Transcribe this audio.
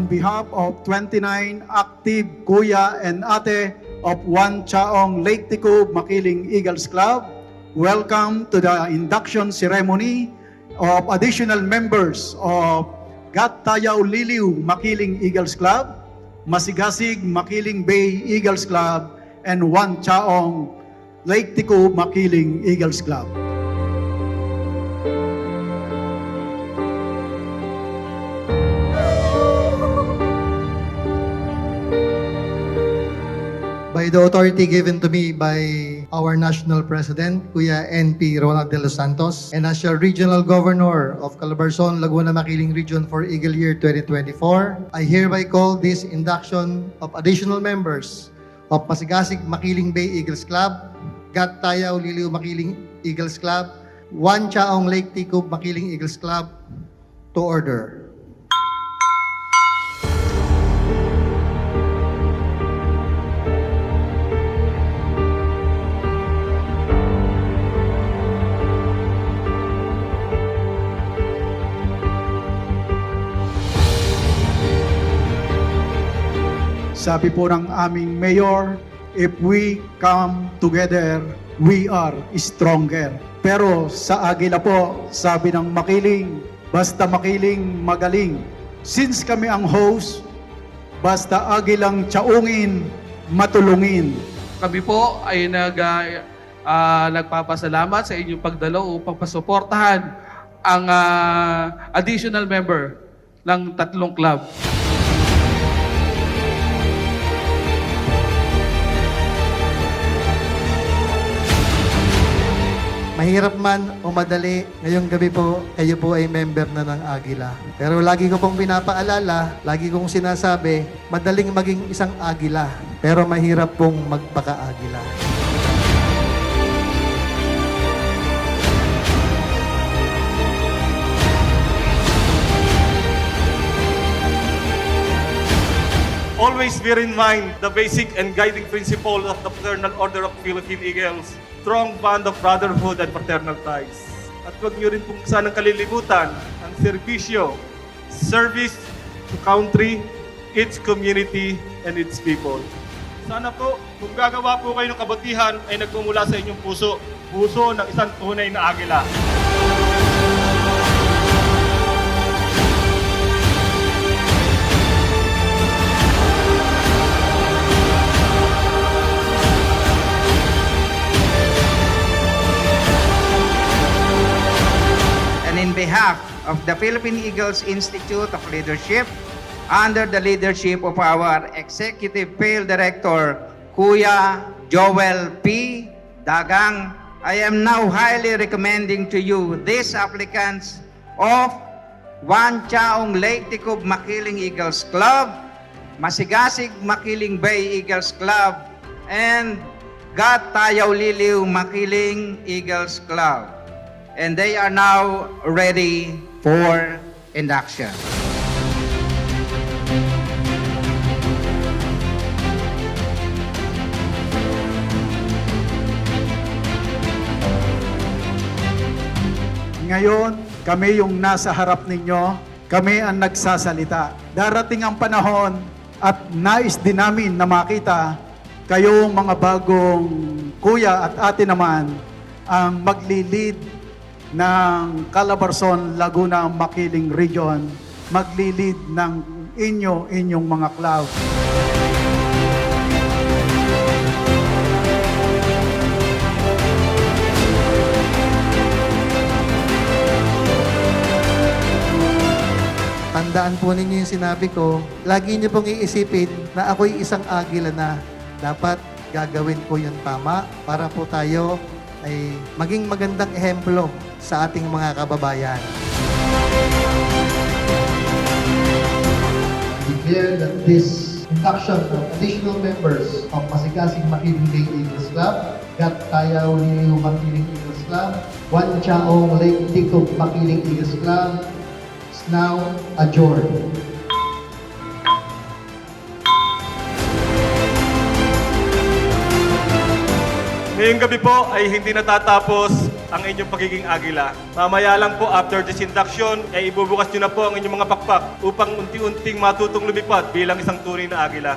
behalf of 29 active kuya and ate of One Chaong Lake Tikub Makiling Eagles Club, welcome to the induction ceremony of additional members of Gat Tayaw Liliw Makiling Eagles Club, Masigasig Makiling Bay Eagles Club, and One Chaong Lake Tikub Makiling Eagles Club. By the authority given to me by our National President, Kuya N.P. Ronald de los Santos, and as your Regional Governor of Calabarzon, Laguna Makiling Region for Eagle Year 2024, I hereby call this induction of additional members of Masigasig Makiling Bay Eagles Club, Gat Tayaw Liliw Makiling Eagles Club, One Chaong Lake Tikub Makiling Eagles Club to order. Sabi po ng aming mayor, if we come together, we are stronger. Pero sa Agila po, sabi ng Makiling, basta Makiling magaling. Since kami ang host, basta Agilang tsaungin, matulungin. Kami po ay nagpapasalamat sa inyong pagdalo upang pasuportahan ang additional member ng 3 club. Mahirap man o madali, ngayong gabi po, kayo po ay member na ng Agila. Pero lagi ko pong pinapaalala, lagi kong sinasabi, madaling maging isang Agila, pero mahirap pong magpaka-Agila. Always bear in mind the basic and guiding principle of the Fraternal Order of Philippine Eagles, strong bond of brotherhood and fraternal ties. At huwag niyo rin pong sanang kalilimutan ang serbisyo, service to country, its community, and its people. Sana po, kung gagawa po kayo ng kabutihan ay nagmumula sa inyong puso, puso ng isang tunay na Agila. In behalf of the Philippine Eagles Institute of Leadership, under the leadership of our Executive Field Director, Kuya Joel P. Dagang, I am now highly recommending to you these applicants of One Chaong Lake Tikub Makiling Eagles Club, Masigasig Makiling Bay Eagles Club, and Gat Tayaw Liliw Makiling Eagles Club. And they are now ready for induction. Ngayon, kami yung nasa harap ninyo, kami ang nagsasalita. Darating ang panahon at nais din namin na makita kayong mga bagong kuya at ate naman ang maglilid ng Calabarzon, Laguna, Makiling Region, maglilid ng inyong mga club. Tandaan po ninyo yung sinabi ko, lagi niyo pong iisipin na ako'y isang Agila na dapat gagawin ko yung tama para po tayo ay maging magandang ehemplo sa ating mga kababayan. Declare that this induction of additional members of Masigasig Makiling Bay Eagles Club, Gat Tayaw Liliw Makiling Eagles Club, One Chaong Lake Tikub Makiling Eagles Club is now adjourned. Ngayong gabi po ay hindi natatapos ang inyong pagiging agila. Mamaya lang po after this induction, ay ibubukas nyo na po ang inyong mga pakpak upang unti-unting matutong lumipad bilang isang tunay na agila.